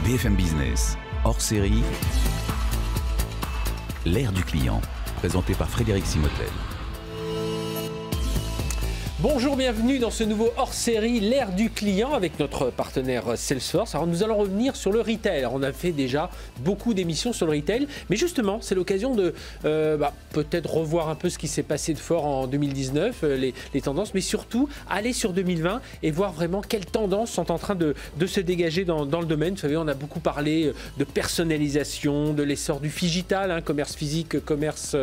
BFM Business, hors série, l'ère du client, présenté par Frédéric Simotel. Bonjour, bienvenue dans ce nouveau hors-série, l'ère du client, avec notre partenaire Salesforce. Alors nous allons revenir sur le retail. Alors, on a fait déjà beaucoup d'émissions sur le retail, mais justement, c'est l'occasion de peut-être revoir un peu ce qui s'est passé de fort en 2019, les tendances, mais surtout aller sur 2020 et voir vraiment quelles tendances sont en train de se dégager dans le domaine. Vous savez, on a beaucoup parlé de personnalisation, de l'essor du phygital, commerce physique, commerce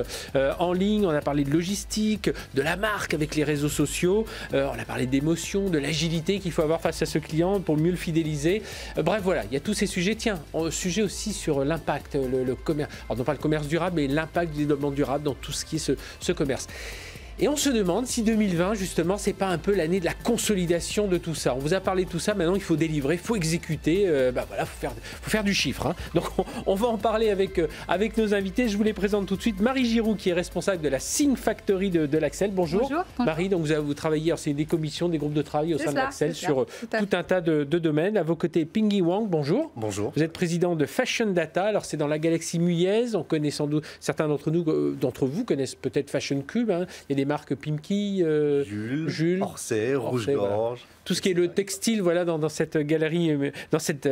en ligne. On a parlé de logistique, de la marque avec les réseaux sociaux. On a parlé d'émotion, de l'agilité qu'il faut avoir face à ce client pour mieux le fidéliser. Bref, voilà, il y a tous ces sujets. Tiens, sujet aussi sur l'impact, le commerce. Alors non pas le commerce durable, mais l'impact du développement durable dans tout ce qui est ce commerce. Et on se demande si 2020, justement, c'est pas un peu l'année de la consolidation de tout ça. On vous a parlé de tout ça, maintenant il faut délivrer, il faut exécuter, voilà, faut faire du chiffre. Donc on va en parler avec nos invités. Je vous les présente tout de suite. Marie Giroux, qui est responsable de la Think Factory de l'Axel. Bonjour. Bonjour. Marie, donc vous travaillez, c'est des commissions, des groupes de travail au sein de l'Axel sur tout un tas de domaines. À vos côtés, Pingyi Wang, bonjour. Bonjour. Vous êtes président de Fashion Data. Alors c'est dans la galaxie Muliez. On connaît sans doute, certains d'entre vous connaissent peut-être Fashion Cube. Il y a des marques Pimki, Jules, Orsay, Rouge-Gorge. Voilà. Tout ce qui est le textile, voilà, dans cette galerie, dans cette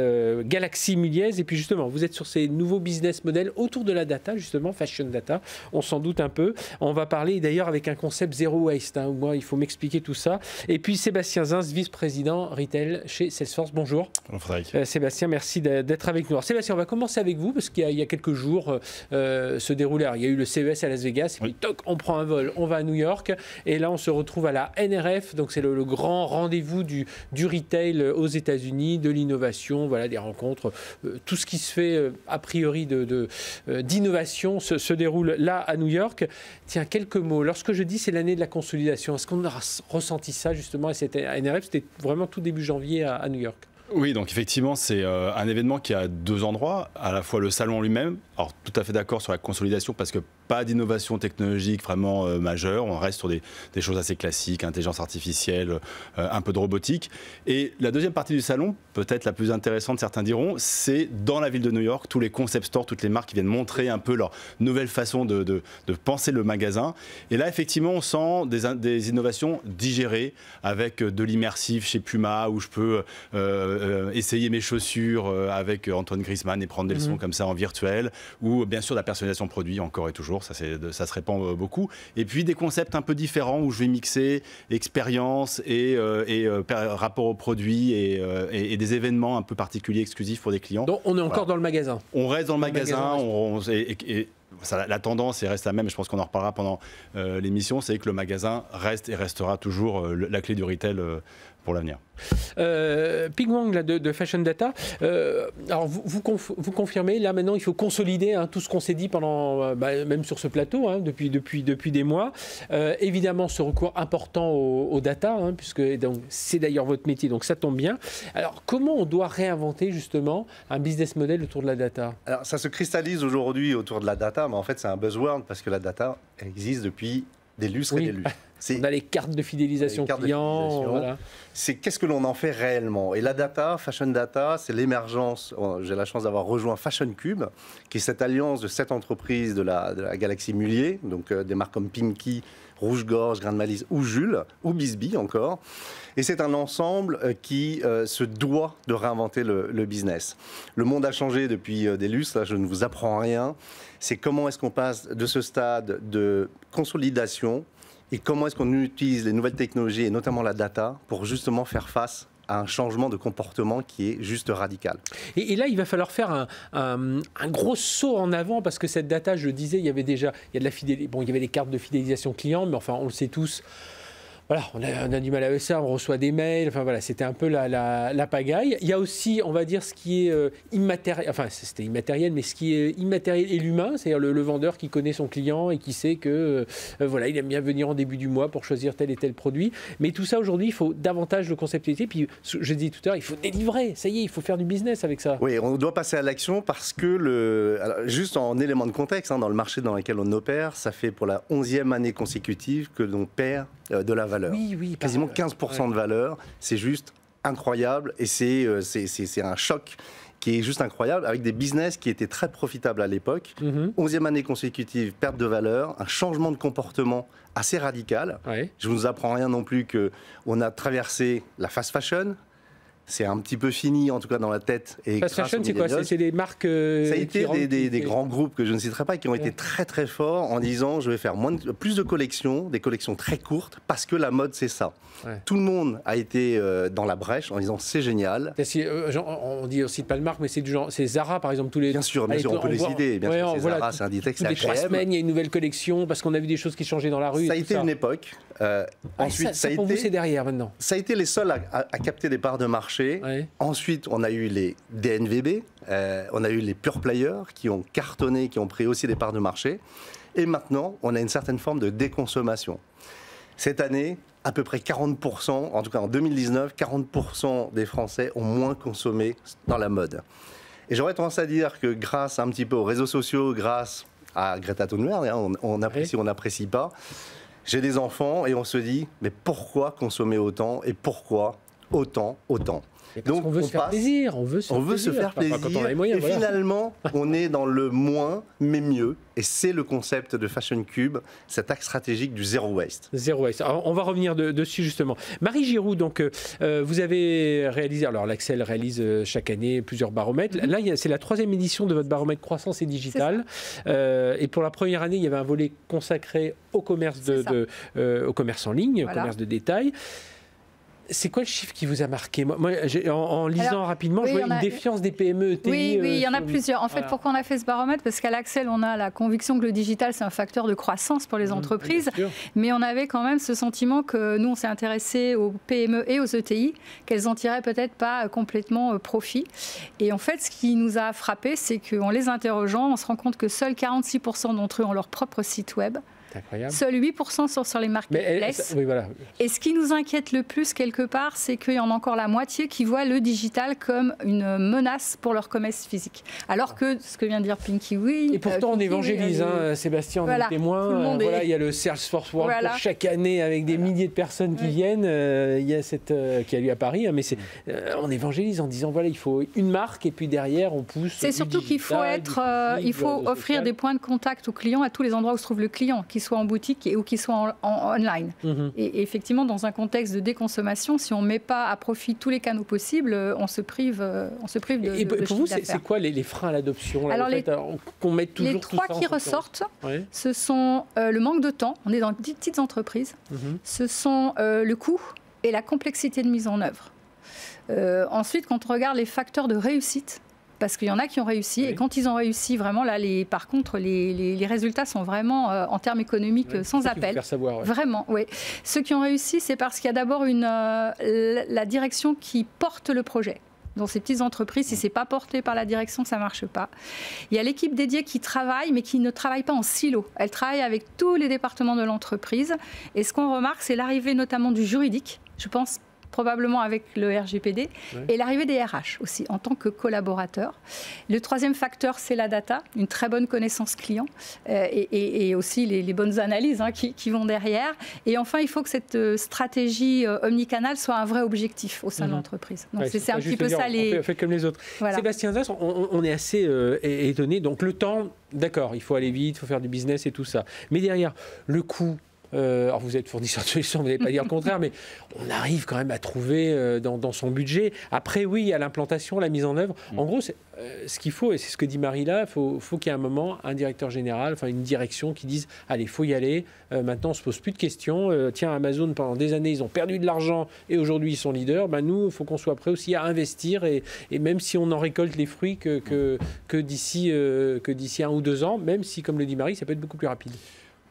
galaxie Muliez. Et puis justement, vous êtes sur ces nouveaux business models autour de la data, justement, Fashion Data. On s'en doute un peu. On va parler d'ailleurs avec un concept zéro waste. Moi, il faut m'expliquer tout ça. Et puis Sébastien Zins, vice-président retail chez Salesforce. Bonjour. Bonjour Frédéric. Sébastien, merci d'être avec nous. Alors Sébastien, on va commencer avec vous parce qu'il y a quelques jours se déroulait. Alors, il y a eu le CES à Las Vegas. Et puis toc, on prend un vol, on va à New York. Et là, on se retrouve à la NRF. Donc c'est le grand rendez-vous du retail aux États-Unis, de l'innovation, voilà, des rencontres, tout ce qui se fait a priori d'innovation se déroule là à New York. Tiens, quelques mots. Lorsque je dis c'est l'année de la consolidation, est-ce qu'on a ressenti ça justement à cette NRF? C'était vraiment tout début janvier à New York. Oui, donc effectivement, c'est un événement qui a deux endroits, à la fois le salon lui-même. Alors, tout à fait d'accord sur la consolidation parce que pas d'innovation technologique vraiment majeure. On reste sur des choses assez classiques, intelligence artificielle, un peu de robotique. Et la deuxième partie du salon, peut-être la plus intéressante, certains diront, c'est dans la ville de New York, tous les concept stores, toutes les marques qui viennent montrer un peu leur nouvelle façon de penser le magasin. Et là, effectivement, on sent des innovations digérées avec de l'immersif chez Puma où je peux essayer mes chaussures avec Antoine Griezmann et prendre des leçons comme ça en virtuel, ou bien sûr la personnalisation produit encore et toujours, ça se répand beaucoup. Et puis des concepts un peu différents où je vais mixer expérience et rapport au produit et des événements un peu particuliers, exclusifs pour des clients. Donc on est encore dans le magasin. On reste dans le magasin, la tendance reste la même, je pense qu'on en reparlera pendant l'émission, c'est que le magasin reste et restera toujours la clé du retail pour l'avenir. Ping Wang là, de Fashion Data, alors vous confirmez, là maintenant il faut consolider tout ce qu'on s'est dit pendant, même sur ce plateau, depuis des mois. Évidemment ce recours important aux data, puisque c'est d'ailleurs votre métier, donc ça tombe bien. Alors comment on doit réinventer justement un business model autour de la data? Alors ça se cristallise aujourd'hui autour de la data, mais en fait c'est un buzzword parce que la data existe depuis des lustres et des lustres. On a les cartes de fidélisation clients. Voilà. C'est qu'est-ce que l'on en fait réellement. Et la data, Fashion Data, c'est l'émergence. J'ai la chance d'avoir rejoint Fashion Cube, qui est cette alliance de 7 entreprises de la galaxie Mulier, donc des marques comme Pimki, Rouge-Gorge, Grain de Malice ou Jules, ou Bisbee encore. Et c'est un ensemble qui se doit de réinventer le business. Le monde a changé depuis des lustres, là je ne vous apprends rien. C'est comment est-ce qu'on passe de ce stade de consolidation et comment est-ce qu'on utilise les nouvelles technologies et notamment la data pour justement faire face à un changement de comportement qui est juste radical. Et là, il va falloir faire un gros saut en avant parce que cette data, je le disais, il y avait de la fidélisation. Bon, il y avait les cartes de fidélisation client, mais enfin, on le sait tous. Voilà, on a du mal avec ça, on reçoit des mails, enfin voilà, c'était un peu la pagaille. Il y a aussi, on va dire, ce qui est immatériel, enfin c'était immatériel, mais ce qui est immatériel et l'humain, c'est-à-dire le vendeur qui connaît son client et qui sait que voilà, il aime bien venir en début du mois pour choisir tel et tel produit. Mais tout ça aujourd'hui, il faut davantage de conceptualité. Puis je dis tout à l'heure, il faut délivrer, ça y est, il faut faire du business avec ça. Oui, on doit passer à l'action parce que, alors, juste en élément de contexte, dans le marché dans lequel on opère, ça fait pour la 11e année consécutive que l'on perd de la valeur. Oui, quasiment 15% de valeur, c'est juste incroyable et c'est un choc. qui est juste incroyable, avec des business qui étaient très profitables à l'époque. 11e année consécutive, perte de valeur, un changement de comportement assez radical. Je ne vous apprends rien non plus qu'on a traversé la fast fashion. C'est un petit peu fini, en tout cas dans la tête. Et fast fashion, c'est quoi? C'est des marques... ça a été des grands groupes que je ne citerai pas, qui ont été très très forts en disant je vais faire plus de collections, des collections très courtes, parce que la mode c'est ça. Tout le monde a été dans la brèche en disant c'est génial. On dit aussi pas de marque, mais c'est du genre, c'est Zara par exemple. Bien sûr, on peut les citer. Bien sûr, c'est Zara, c'est Inditex, c'est H&M. Toutes les 3 semaines, il y a une nouvelle collection parce qu'on a vu des choses qui changeaient dans la rue. Ça a été une époque. Ensuite, ça pour vous, c'est derrière maintenant. Ça a été les seuls à capter des parts de marché. Ensuite, on a eu les DNVB, on a eu les pure players qui ont cartonné, qui ont pris aussi des parts de marché. Et maintenant, on a une certaine forme de déconsommation. Cette année, à peu près 40%, en tout cas en 2019, 40% des Français ont moins consommé dans la mode. Et j'aurais tendance à dire que grâce un petit peu aux réseaux sociaux, grâce à Greta Thunberg, on apprécie ou on n'apprécie pas, j'ai des enfants et on se dit, mais pourquoi consommer autant et pourquoi autant Donc on veut se faire plaisir, on veut se faire plaisir. Quand on a les moyens, et finalement, on est dans le moins mais mieux. Et c'est le concept de Fashion Cube, cet axe stratégique du zéro waste. Zéro waste. Alors, on va revenir dessus justement. Marie Giroux, donc vous avez réalisé, alors l'Axel réalise chaque année plusieurs baromètres. Là, c'est la 3e édition de votre baromètre croissance et digital. Et pour la première année, il y avait un volet consacré au commerce au commerce en ligne, au commerce de détail. C'est quoi le chiffre qui vous a marqué? Moi, en lisant rapidement, je vois une défiance des PME, ETI. Oui, il y en a plusieurs. En fait, pourquoi on a fait ce baromètre? Parce qu'à l'Axel, on a la conviction que le digital, c'est un facteur de croissance pour les entreprises. Mais on avait quand même ce sentiment que nous, on s'est intéressé aux PME et aux ETI, qu'elles en tiraient peut-être pas complètement profit. Et en fait, ce qui nous a frappé, c'est qu'en les interrogeant, on se rend compte que seuls 46% d'entre eux ont leur propre site web. Incroyable. Seuls 8% sont sur les marketplaces. Et ce qui nous inquiète le plus, quelque part, c'est qu'il y en a encore la moitié qui voient le digital comme une menace pour leur commerce physique. Alors que, ce que vient de dire Pinky, oui... Et pourtant, on évangélise, Sébastien, on est témoin. Il y a le Salesforce World Tour chaque année avec des milliers de personnes qui viennent. Il y a cette qui a lieu à Paris. Mais on évangélise en disant, voilà, il faut une marque et puis derrière, on pousse. C'est surtout qu'il faut il faut offrir des points de contact aux clients à tous les endroits où se trouve le client, qui soit en boutique ou qui soit en online. Et effectivement, dans un contexte de déconsommation, si on ne met pas à profit tous les canaux possibles, on se prive de Et pour vous, c'est quoi les freins à l'adoption? Alors, qu'on mette toujours les trois qui ressortent, ce sont le manque de temps. On est dans de petites entreprises. Ce sont le coût et la complexité de mise en œuvre. Ensuite, quand on regarde les facteurs de réussite, parce qu'il y en a qui ont réussi, et quand ils ont réussi, vraiment, là, par contre, les résultats sont vraiment, en termes économiques, sans appel. Faire savoir, Vraiment, oui. Ceux qui ont réussi, c'est parce qu'il y a d'abord la direction qui porte le projet. Dans ces petites entreprises, si ce n'est pas porté par la direction, ça ne marche pas. Il y a l'équipe dédiée qui travaille, mais qui ne travaille pas en silo. Elle travaille avec tous les départements de l'entreprise. Et ce qu'on remarque, c'est l'arrivée notamment du juridique, je pense probablement avec le RGPD, et l'arrivée des RH aussi, en tant que collaborateurs. Le troisième facteur, c'est la data, une très bonne connaissance client, et aussi les bonnes analyses qui vont derrière. Et enfin, il faut que cette stratégie omnicanale soit un vrai objectif au sein de l'entreprise. Donc c'est un petit peu ça. On fait comme les autres. Voilà. Sébastien Zas, on est assez étonné. Donc le temps, d'accord, il faut aller vite, il faut faire du business et tout ça. Mais derrière, le coût, alors vous êtes fournisseur de solutions, vous n'allez pas dire le contraire, mais on arrive quand même à trouver dans son budget. Après, oui, il y a l'implantation, la mise en œuvre. En gros, ce qu'il faut, et c'est ce que dit Marie là, il faut qu'il y ait un moment, un directeur général, enfin une direction qui dise « Allez, il faut y aller, maintenant on ne se pose plus de questions. Tiens, Amazon, pendant des années, ils ont perdu de l'argent et aujourd'hui ils sont leaders. Nous, il faut qu'on soit prêt aussi à investir et même si on en récolte les fruits que d'ici 1 ou 2 ans, même si, comme le dit Marie, ça peut être beaucoup plus rapide. »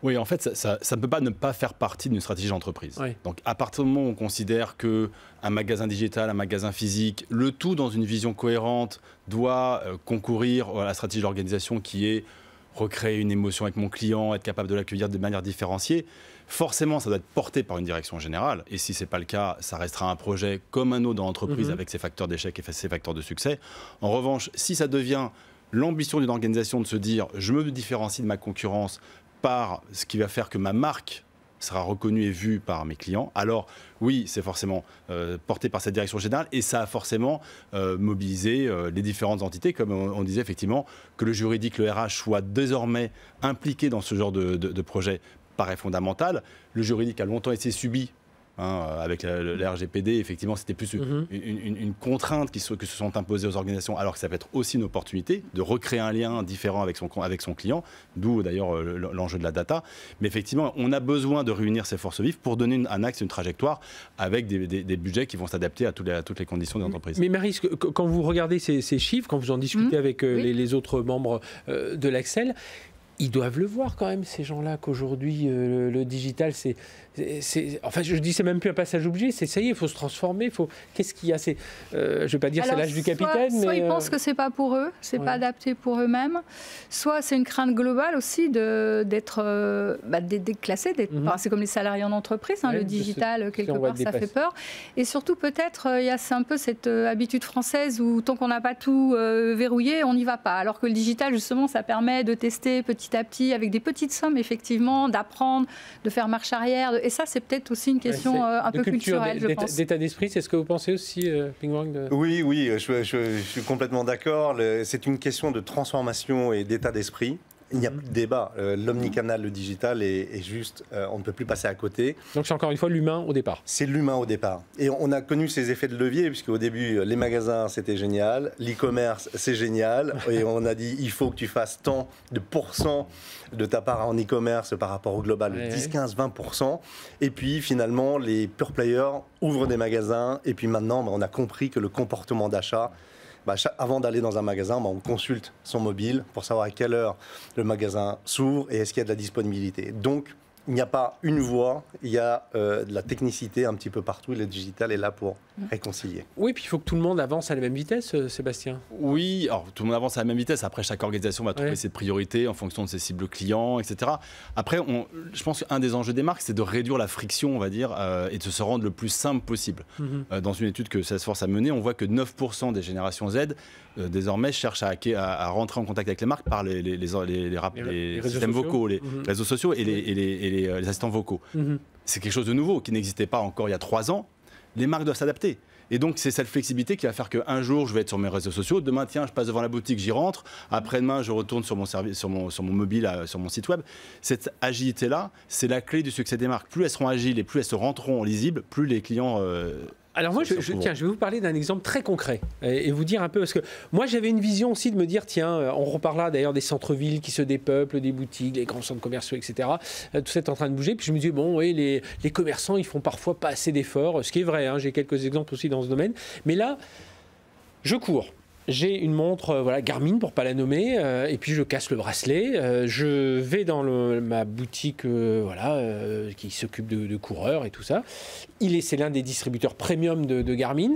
Oui, en fait, ça ne peut pas ne pas faire partie d'une stratégie d'entreprise. Donc, à partir du moment où on considère qu'un magasin digital, un magasin physique, le tout dans une vision cohérente, doit concourir à la stratégie d'organisation qui est recréer une émotion avec mon client, être capable de l'accueillir de manière différenciée, forcément, ça doit être porté par une direction générale. Et si ce n'est pas le cas, ça restera un projet comme un autre dans l'entreprise avec ses facteurs d'échec et ses facteurs de succès. En revanche, si ça devient l'ambition d'une organisation de se dire « je me différencie de ma concurrence », par ce qui va faire que ma marque sera reconnu et vu par mes clients, alors oui, c'est forcément porté par cette direction générale et ça a forcément mobilisé les différentes entités, comme on disait effectivement, que le juridique, le RH soit désormais impliqué dans ce genre de projet paraît fondamental. Le juridique a longtemps été subi. Avec le RGPD, effectivement, c'était plus une contrainte que se sont imposées aux organisations, alors que ça peut être aussi une opportunité de recréer un lien différent avec son client, d'où d'ailleurs l'enjeu de la data. Mais effectivement, on a besoin de réunir ces forces vives pour donner un axe, une trajectoire, avec des budgets qui vont s'adapter à toutes les conditions de l'entreprise. Mais Maryse, quand vous regardez ces chiffres, quand vous en discutez avec les autres membres de l'Axel, ils doivent le voir quand même, ces gens-là, qu'aujourd'hui, le digital, enfin, je dis, c'est même plus un passage obligé, ça y est, il faut se transformer, qu'est-ce qu'il y a, je ne vais pas dire c'est l'âge du capitaine, soit mais... ils pensent que c'est pas pour eux, c'est pas adapté pour eux-mêmes, soit c'est une crainte globale aussi d'être déclassé, c'est comme les salariés en entreprise, le digital, quelque part, ça fait peur. Et surtout, peut-être, il y a un peu cette habitude française où tant qu'on n'a pas tout verrouillé, on n'y va pas. Alors que le digital, justement, ça permet de tester petit à petit, avec des petites sommes, effectivement, d'apprendre, de faire marche arrière. Et ça, c'est peut-être aussi une question un peu culturelle, je pense. D'état d'esprit, c'est ce que vous pensez aussi, Ping Wang Oui, je suis complètement d'accord. C'est une question de transformation et d'état d'esprit. Il n'y a plus de débat. L'omnicanal, le digital est juste, on ne peut plus passer à côté. Donc c'est encore une fois l'humain au départ. C'est l'humain au départ. Et on a connu ces effets de levier, puisqu'au début, les magasins, c'était génial. L'e-commerce, c'est génial. Et on a dit, il faut que tu fasses tant de pourcents de ta part en e-commerce par rapport au global, 10, 15, 20%. Et puis finalement, les pure players ouvrent des magasins. Et puis maintenant, on a compris que le comportement d'achat, avant d'aller dans un magasin, on consulte son mobile pour savoir à quelle heure le magasin s'ouvre et est-ce qu'il y a de la disponibilité. Donc, il n'y a pas une voie, il y a de la technicité un petit peu partout. Le digital est là pour réconcilier. Oui, puis il faut que tout le monde avance à la même vitesse, Sébastien. Oui, alors tout le monde avance à la même vitesse. Après, chaque organisation va trouver ses priorités en fonction de ses cibles clients, etc. Après, je pense qu'un des enjeux des marques, c'est de réduire la friction, on va dire, et de se rendre le plus simple possible. Dans une étude que Salesforce a menée, on voit que 9% des générations Z, désormais, cherchent à rentrer en contact avec les marques par les systèmes vocaux, les réseaux sociaux et les assistants vocaux. C'est quelque chose de nouveau qui n'existait pas encore il y a 3 ans. Les marques doivent s'adapter. Et donc, c'est cette flexibilité qui va faire qu'un jour, je vais être sur mes réseaux sociaux. Demain, tiens, je passe devant la boutique, j'y rentre. Après-demain, je retourne sur mon service, sur mon mobile, sur mon site web. Cette agilité-là, c'est la clé du succès des marques. Plus elles seront agiles et plus elles se rendront lisibles, plus les clients... Alors moi, je vais vous parler d'un exemple très concret et vous dire un peu, parce que moi j'avais une vision aussi de me dire, tiens, on reparlera d'ailleurs des centres-villes qui se dépeuplent, des boutiques, les grands centres commerciaux, etc. Tout ça est en train de bouger. Puis je me dis, bon, oui, les commerçants, ils font parfois pas assez d'efforts, ce qui est vrai, j'ai quelques exemples aussi dans ce domaine. Mais là, je cours. J'ai une montre Garmin, pour ne pas la nommer, et puis je casse le bracelet. Je vais dans ma boutique qui s'occupe de coureurs et tout ça. C'est l'un des distributeurs premium de Garmin.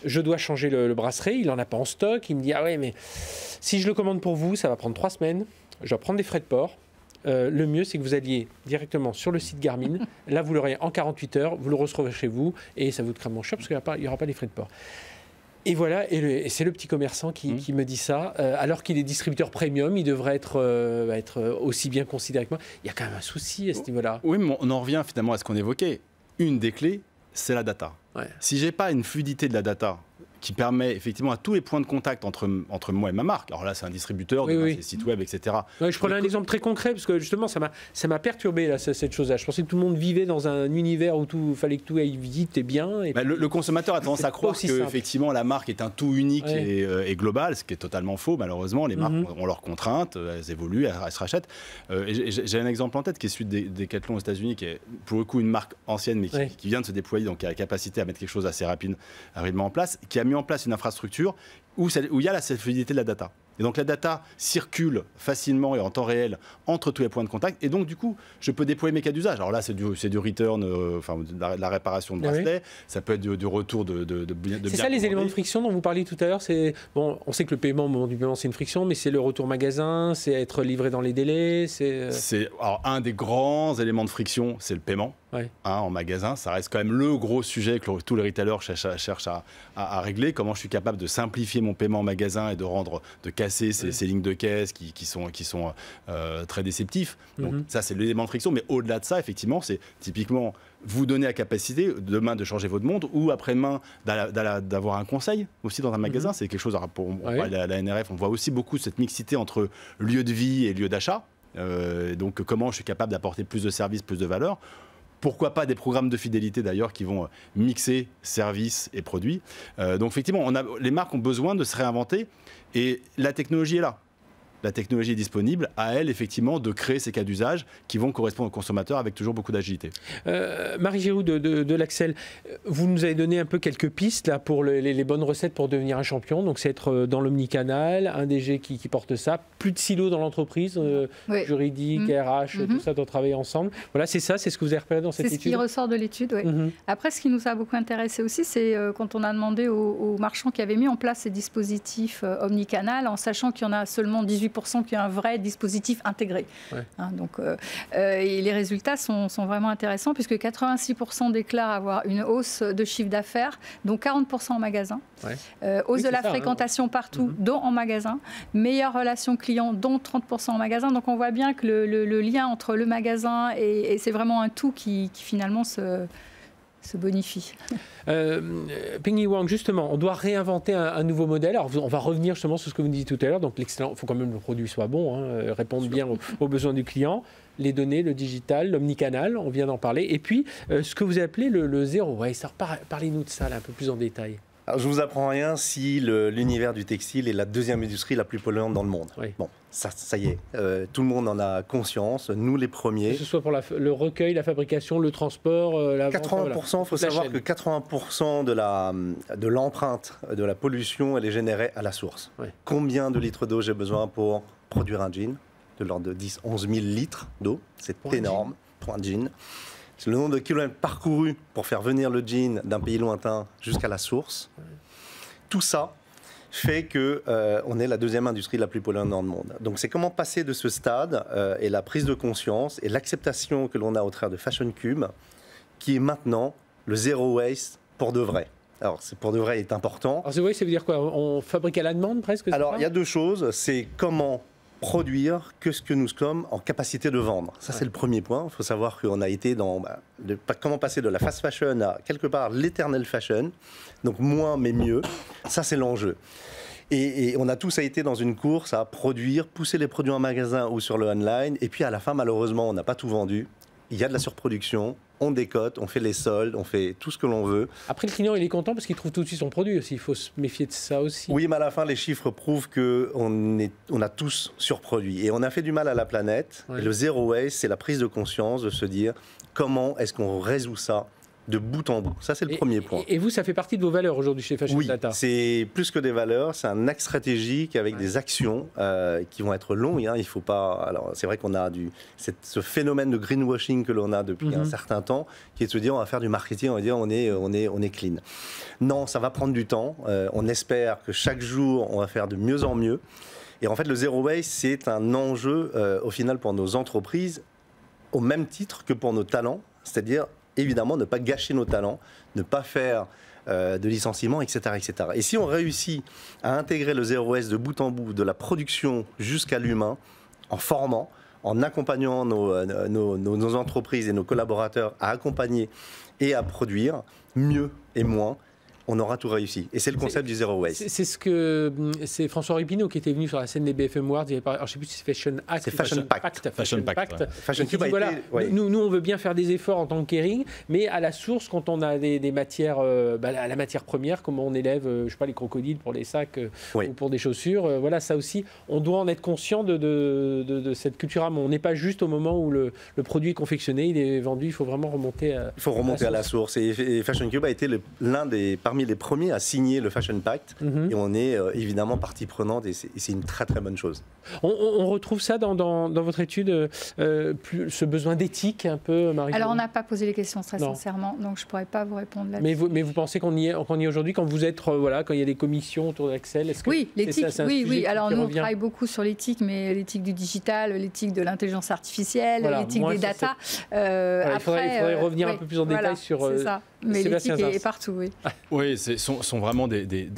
Je dois changer le bracelet, il n'en a pas en stock. Il me dit, ah ouais, mais si je le commande pour vous, ça va prendre 3 semaines. Je dois prendre des frais de port. Le mieux, c'est que vous alliez directement sur le site Garmin. Là, vous l'aurez en 48 heures, vous le recevrez chez vous, et ça vous coûtera moins cher parce qu'il n'y aura pas les frais de port. Et voilà, et c'est le petit commerçant qui me dit ça, alors qu'il est distributeur premium, il devrait être aussi bien considéré que moi. Il y a quand même un souci à ce niveau-là. Oui, mais on en revient finalement à ce qu'on évoquait. Une des clés, c'est la data. Si j'ai pas une fluidité de la data qui permet effectivement à tous les points de contact entre moi et ma marque. Alors là, c'est un distributeur, c'est site web, etc. Je prenais un exemple très concret, parce que justement, ça m'a perturbé là, cette chose-là. Je pensais que tout le monde vivait dans un univers où il fallait que tout aille vite et bien. Et le consommateur a tendance à croire que effectivement, la marque est un tout unique et global, ce qui est totalement faux. Malheureusement, les marques ont leurs contraintes, elles évoluent, elles se rachètent. J'ai un exemple en tête qui est celui des Decathlon aux États-Unis, qui est pour le coup une marque ancienne, mais qui vient de se déployer, donc qui a la capacité à mettre quelque chose assez rapidement en place, qui a mis en place une infrastructure où il y a cette fluidité de la data. Et donc la data circule facilement et en temps réel entre tous les points de contact. Et donc du coup, je peux déployer mes cas d'usage. Alors là, c'est du return, de la réparation de bracelet. Ça peut être du retour de biens. C'est ça les éléments de friction dont vous parliez tout à l'heure. On sait que le paiement, au moment du paiement, c'est une friction, mais c'est le retour magasin, c'est être livré dans les délais. Alors un des grands éléments de friction, c'est le paiement. en magasin. Ça reste quand même le gros sujet que tous les retailers cherchent à régler. Comment je suis capable de simplifier mon paiement en magasin et de casser ces lignes de caisse qui sont très déceptifs. Donc ça, c'est l'élément de friction. Mais au-delà de ça, effectivement, c'est typiquement vous donner la capacité demain de changer votre montre ou après-demain d'avoir un conseil aussi dans un magasin. C'est quelque chose, pour la NRF, on voit aussi beaucoup cette mixité entre lieu de vie et lieu d'achat. Donc comment je suis capable d'apporter plus de services, plus de valeur. Pourquoi pas des programmes de fidélité d'ailleurs qui vont mixer services et produits. Donc effectivement, les marques ont besoin de se réinventer et la technologie est là. La technologie est disponible, à elle effectivement de créer ces cas d'usage qui vont correspondre aux consommateurs avec toujours beaucoup d'agilité. Marie Giroux de l'Axel, vous nous avez donné un peu quelques pistes là, pour les bonnes recettes pour devenir un champion. Donc c'est être dans l'omnicanal, un DG qui porte ça, plus de silos dans l'entreprise, juridique, RH, tout ça doit travailler ensemble. Voilà, c'est ça, c'est ce que vous avez repéré dans cette étude. C'est ce qui ressort de l'étude, oui. Après, ce qui nous a beaucoup intéressé aussi, c'est quand on a demandé aux marchands qui avaient mis en place ces dispositifs omnicanal, en sachant qu'il y en a seulement 18% qui a un vrai dispositif intégré. Et les résultats sont vraiment intéressants puisque 86% déclarent avoir une hausse de chiffre d'affaires, dont 40% en magasin. Hausse de la fréquentation partout, dont en magasin. Meilleure relation client, dont 30% en magasin. Donc on voit bien que le lien entre le magasin et c'est vraiment un tout qui finalement se bonifie. Ping Wang, justement, on doit réinventer un nouveau modèle. Alors, on va revenir justement sur ce que vous disiez tout à l'heure. Donc, l'excellent, il faut quand même que le produit soit bon, répondre bien aux besoins du client. Les données, le digital, l'omnicanal, on vient d'en parler. Et puis, ce que vous appelez le zéro waste. Parlez-nous de ça là, un peu plus en détail. Alors, je ne vous apprends rien si l'univers du textile est la deuxième industrie la plus polluante dans le monde. Bon, ça y est, tout le monde en a conscience, nous les premiers. Que ce soit pour le recueil, la fabrication, le transport, la 80%, il faut savoir que 80% de l'empreinte de la pollution, elle est générée à la source. Combien de litres d'eau j'ai besoin pour produire un jean? De l'ordre de 10-11 000 litres d'eau, c'est énorme pour un jean. C'est le nombre de kilomètres parcourus pour faire venir le jean d'un pays lointain jusqu'à la source. Tout ça fait qu'on est la deuxième industrie la plus polluante dans le monde. Donc c'est comment passer de ce stade et la prise de conscience et l'acceptation que l'on a au travers de Fashion Cube, qui est maintenant le zéro waste pour de vrai. Alors, c'est pour de vrai est important. Alors, zéro waste, ça veut dire quoi? On fabrique à la demande presque? Alors, il y a deux choses. C'est comment produire que ce que nous sommes en capacité de vendre. Ça, c'est le premier point. Il faut savoir qu'on a été dans comment passer de la fast fashion à quelque part l'éternel fashion. Donc moins mais mieux. Ça, c'est l'enjeu. Et on a tous été dans une course à produire, pousser les produits en magasin ou sur le online. Et puis à la fin, malheureusement, on n'a pas tout vendu. Il y a de la surproduction. On décote, on fait les soldes, on fait tout ce que l'on veut. Après, le client, il est content parce qu'il trouve tout de suite son produit aussi. Il faut se méfier de ça aussi. Oui, mais à la fin, les chiffres prouvent qu'on a tous surproduit. Et on a fait du mal à la planète. Et le zéro waste, c'est la prise de conscience de se dire comment est-ce qu'on résout ça de bout en bout. Ça, c'est le premier point. Et vous, ça fait partie de vos valeurs aujourd'hui chez Fashion Data? Oui, c'est plus que des valeurs, c'est un axe stratégique avec des actions qui vont être longues. Il faut pas. Alors, c'est vrai qu'on a ce phénomène de greenwashing que l'on a depuis un certain temps, qui est de se dire on va faire du marketing, on va dire on est clean. Non, ça va prendre du temps. On espère que chaque jour, on va faire de mieux en mieux. Et en fait, le zero waste, c'est un enjeu au final pour nos entreprises, au même titre que pour nos talents, c'est-à-dire évidemment, ne pas gâcher nos talents, ne pas faire de licenciements, etc., etc. Et si on réussit à intégrer le zéro waste de bout en bout, de la production jusqu'à l'humain, en formant, en accompagnant nos entreprises et nos collaborateurs à accompagner et à produire mieux et moins, on aura tout réussi. Et c'est le concept du zéro waste. C'est François Ripineau qui était venu sur la scène des BFM Awards. Alors, je ne sais plus si c'est Fashion Act. C'est Fashion Pact. Fashion Pact. Fashion Cube a voilà, été, nous, on veut bien faire des efforts en tant que Kering, mais à la source, quand on a des matières, la matière première, comment on élève, je sais pas, les crocodiles pour les sacs ou pour des chaussures, voilà, ça aussi, on doit en être conscient de cette culture. On n'est pas juste au moment où le produit est confectionné, il est vendu, il faut vraiment remonter à... Il faut remonter à la source. Et Fashion Cube a été parmi parmi les premiers à signer le Fashion Pact et on est évidemment partie prenante et c'est une très très bonne chose. On retrouve ça dans votre étude, ce besoin d'éthique un peu, Marie? Alors on n'a pas posé les questions très sincèrement, donc je ne pourrais pas vous répondre là-dessus. Mais vous pensez qu'on y est aujourd'hui, quand vous êtes, quand il y a des commissions autour d'Axel? Oui, l'éthique, oui. Alors nous, on travaille beaucoup sur l'éthique, mais l'éthique du digital, l'éthique de l'intelligence artificielle, l'éthique des data. Il faudrait revenir un peu plus en détail sur... C'est ça. Mais l'éthique est partout, oui. Oui, sont vraiment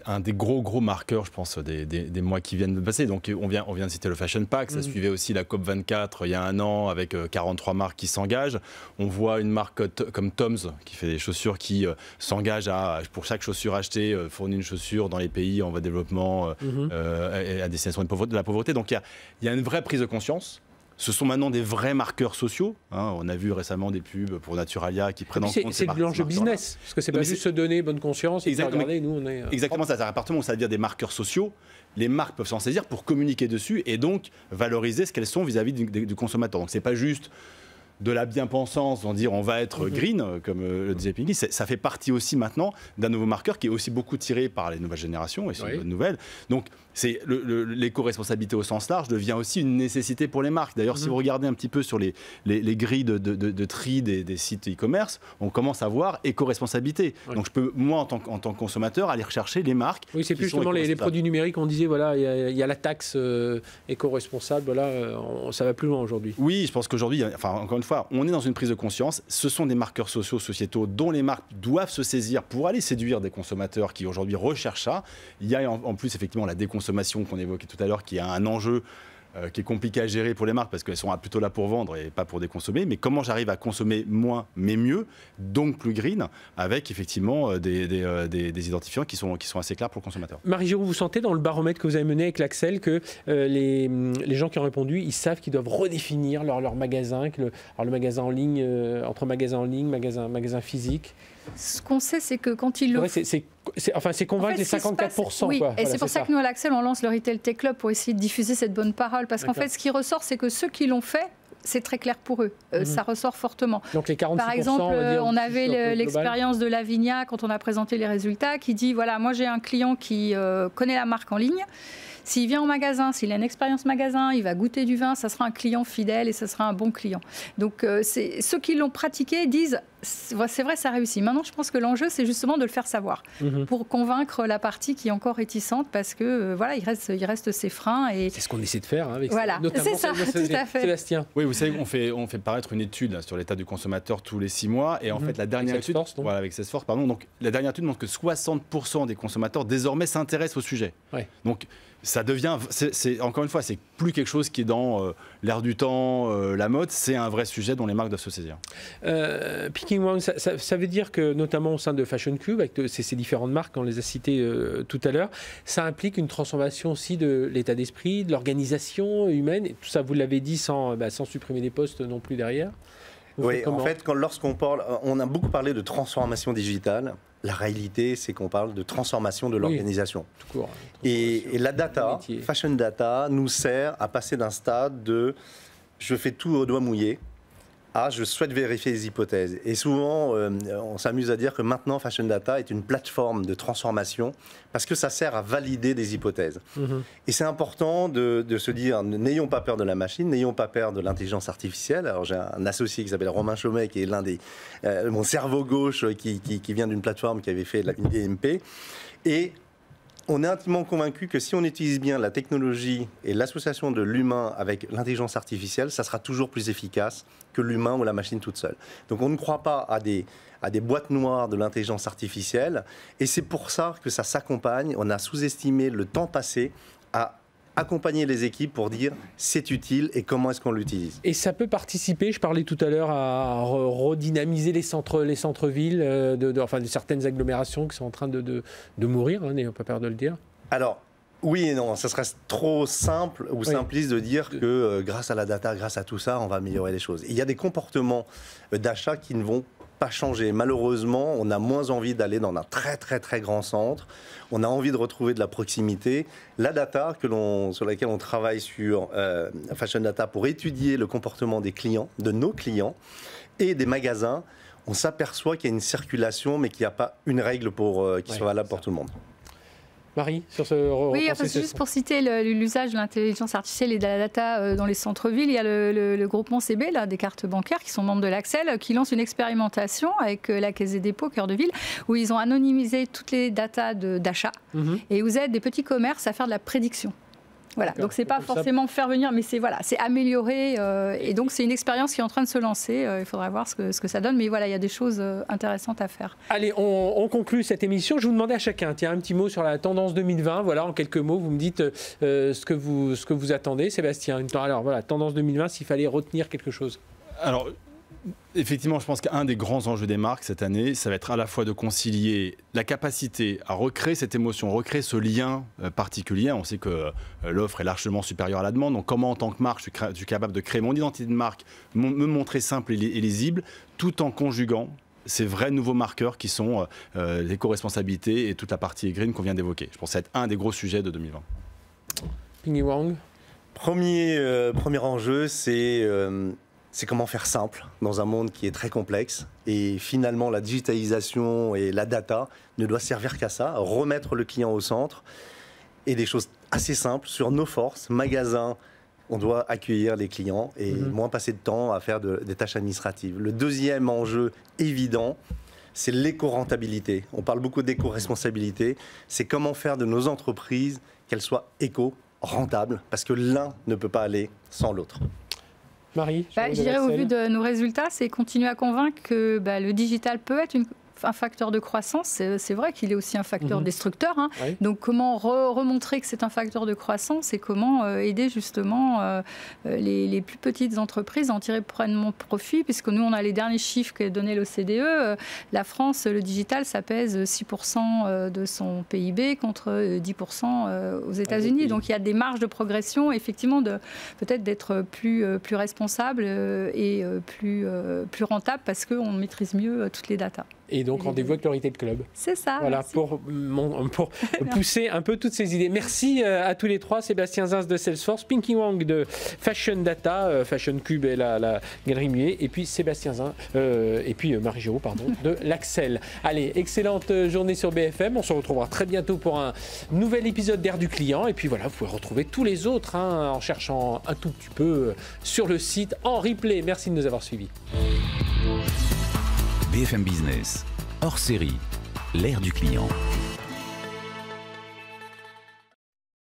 un des gros marqueurs, je pense, des mois qui viennent de passer. Donc on vient de citer le Fashion Pact, ça suivait aussi la COP24 il y a un an avec 43 marques qui s'engagent. On voit une marque comme Tom's qui fait des chaussures qui s'engage à, pour chaque chaussure achetée, fournir une chaussure dans les pays en voie de développement à destination de la pauvreté. Donc il y a une vraie prise de conscience. Ce sont maintenant des vrais marqueurs sociaux. On a vu récemment des pubs pour Naturalia qui prennent en compte ces marques. C'est de l'enjeu business, parce que c'est pas juste se donner bonne conscience et regarder, nous on est... Exactement ça, à partir du moment où ça devient des marqueurs sociaux, les marques peuvent s'en saisir pour communiquer dessus et donc valoriser ce qu'elles sont vis-à-vis du consommateur. Donc c'est pas juste de la bien-pensance, on dire on va être green, comme le disait Pinky, ça fait partie aussi maintenant d'un nouveau marqueur qui est aussi beaucoup tiré par les nouvelles générations, et c'est une bonne nouvelle. Donc l'éco-responsabilité au sens large devient aussi une nécessité pour les marques. D'ailleurs, si vous regardez un petit peu sur les grilles de tri des sites e-commerce, on commence à voir éco-responsabilité. Donc je peux, moi, en tant que consommateur, aller rechercher les marques. Oui, c'est plus justement les produits numériques, on disait, voilà, il y a la taxe éco-responsable, voilà, ça va plus loin aujourd'hui. Oui, je pense qu'aujourd'hui, encore une fois, on est dans une prise de conscience. Ce sont des marqueurs sociaux, sociétaux dont les marques doivent se saisir pour aller séduire des consommateurs qui aujourd'hui recherchent ça. Il y a en plus effectivement la déconsommation qu'on évoquait tout à l'heure, qui a un enjeu qui est compliqué à gérer pour les marques parce qu'elles sont plutôt là pour vendre et pas pour déconsommer. Mais comment j'arrive à consommer moins mais mieux, donc plus green, avec effectivement des identifiants qui sont assez clairs pour le consommateur. Marie Giroux, vous sentez dans le baromètre que vous avez mené avec l'Axel que les gens qui ont répondu, ils savent qu'ils doivent redéfinir leur magasin, le magasin en ligne, entre magasin en ligne, magasin physique? Ce qu'on sait, c'est que quand ils le... c'est convaincre les 54%. Oui, quoi. Et c'est pour ça que nous, à l'Axel, on lance le Retail Tech Club pour essayer de diffuser cette bonne parole. Parce qu'en fait, ce qui ressort, c'est que ceux qui l'ont fait, c'est très clair pour eux. Ça ressort fortement. Donc les 46%, par exemple, on avait l'expérience de Lavinia, quand on a présenté les résultats, qui dit, voilà, moi j'ai un client qui connaît la marque en ligne. S'il vient au magasin, s'il a une expérience magasin, il va goûter du vin, ça sera un client fidèle et ça sera un bon client. Donc ceux qui l'ont pratiqué disent, c'est vrai, ça réussit. Maintenant, je pense que l'enjeu, c'est justement de le faire savoir pour convaincre la partie qui est encore réticente parce que voilà, il reste ces freins. Et... C'est ce qu'on essaie de faire avec c'est ça, tout à fait. Sébastien. Oui, vous savez, on fait paraître une étude là, sur l'état du consommateur tous les 6 mois et en fait la dernière étude, avec Salesforce, donc la dernière étude montre que 60% des consommateurs désormais s'intéressent au sujet. Ouais. Donc ça devient, encore une fois, c'est plus quelque chose qui est dans l'air du temps, la mode, c'est un vrai sujet dont les marques doivent se saisir. Picking One, ça veut dire que, notamment au sein de Fashion Cube, avec ces différentes marques, on les a citées tout à l'heure, ça implique une transformation aussi de l'état d'esprit, de l'organisation humaine, et tout ça, vous l'avez dit, sans supprimer des postes non plus derrière. Oui, en fait, lorsqu'on parle, on a beaucoup parlé de transformation digitale. La réalité, c'est qu'on parle de transformation de l'organisation. Tout court. Et la data, Fashion Data, nous sert à passer d'un stade de « je fais tout au doigt mouillé » à « je souhaite vérifier les hypothèses ». Et souvent, on s'amuse à dire que maintenant, Fashion Data est une plateforme de transformation parce que ça sert à valider des hypothèses. Et c'est important de se dire, n'ayons pas peur de la machine, n'ayons pas peur de l'intelligence artificielle. Alors j'ai un associé qui s'appelle Romain Chaumet, qui est l'un des... mon cerveau gauche, qui vient d'une plateforme qui avait fait une DMP. Et on est intimement convaincu que si on utilise bien la technologie et l'association de l'humain avec l'intelligence artificielle, ça sera toujours plus efficace que l'humain ou la machine toute seule. Donc on ne croit pas à des boîtes noires de l'intelligence artificielle et c'est pour ça que ça s'accompagne. On a sous-estimé le temps passé à accompagner les équipes pour dire c'est utile et comment est-ce qu'on l'utilise. Et ça peut participer, je parlais tout à l'heure, à redynamiser les centres-villes, de certaines agglomérations qui sont en train de mourir, n'ayons pas peur de le dire. Alors, oui et non, ça serait trop simple ou simpliste de dire que grâce à la data, grâce à tout ça, on va améliorer les choses. Il y a des comportements d'achat qui ne vont pas changer. Malheureusement, on a moins envie d'aller dans un très très très grand centre. On a envie de retrouver de la proximité. La data sur laquelle on travaille sur Fashion Data pour étudier le comportement des clients, de nos clients et des magasins, on s'aperçoit qu'il y a une circulation, mais qu'il n'y a pas une règle qui soit valable pour tout le monde. Marie, sur ce Oui, enfin, juste pour citer l'usage de l'intelligence artificielle et de la data dans les centres-villes, il y a le groupement CB, là, des cartes bancaires, qui sont membres de l'Axel, qui lance une expérimentation avec la Caisse des dépôts, Cœur de Ville, où ils ont anonymisé toutes les datas d'achat et vous aident des petits commerces à faire de la prédiction. Voilà, donc c'est pas forcément faire venir, mais c'est améliorer. Et donc c'est une expérience qui est en train de se lancer. Il faudra voir ce que ça donne. Mais voilà, il y a des choses intéressantes à faire. Allez, on conclut cette émission. Je vous demandais à chacun, tiens, un petit mot sur la tendance 2020. Voilà, en quelques mots, vous me dites ce que vous attendez. Sébastien, alors voilà, tendance 2020, s'il fallait retenir quelque chose. Alors, effectivement, je pense qu'un des grands enjeux des marques cette année, ça va être à la fois de concilier la capacité à recréer cette émotion, recréer ce lien particulier. On sait que l'offre est largement supérieure à la demande. Donc comment, en tant que marque, je suis capable de créer mon identité de marque, me montrer simple et lisible, tout en conjuguant ces vrais nouveaux marqueurs qui sont l'éco-responsabilité et toute la partie green qu'on vient d'évoquer. Je pense que ça va être un des gros sujets de 2020. Ping Wang. Premier enjeu, c'est comment faire simple dans un monde qui est très complexe. Et finalement, la digitalisation et la data ne doit servir qu'à ça, remettre le client au centre. Et des choses assez simples sur nos forces, magasins, on doit accueillir les clients et moins passer de temps à faire des tâches administratives. Le deuxième enjeu évident, c'est l'éco-rentabilité. On parle beaucoup d'éco-responsabilité. C'est comment faire de nos entreprises qu'elles soient éco-rentables, parce que l'un ne peut pas aller sans l'autre. Marie, je dirais au vu de nos résultats, c'est continuer à convaincre que le digital peut être un facteur de croissance. C'est vrai qu'il est aussi un facteur destructeur. Oui. Donc comment remontrer que c'est un facteur de croissance et comment aider justement les plus petites entreprises à en tirer pleinement profit, puisque nous on a les derniers chiffres qu'a donné l'OCDE. La France, le digital, ça pèse 6% de son PIB contre 10% aux États-Unis. Donc il y a des marges de progression, effectivement, peut-être d'être plus responsable et plus rentable parce qu'on maîtrise mieux toutes les datas. Et donc, rendez-vous avec le Retail Club. C'est ça. Voilà, pour pousser un peu toutes ces idées. Merci à tous les trois. Sébastien Zins de Salesforce, Pinky Wang de Fashion Data, Fashion Cube et la Galerie Muet, et puis Sébastien Zins, et puis Marie Giraud, pardon, de l'Axel. Allez, excellente journée sur BFM. On se retrouvera très bientôt pour un nouvel épisode d'Air du Client. Et puis voilà, vous pouvez retrouver tous les autres en cherchant un tout petit peu sur le site en replay. Merci de nous avoir suivis. BFM Business, hors série, l'Air du Client.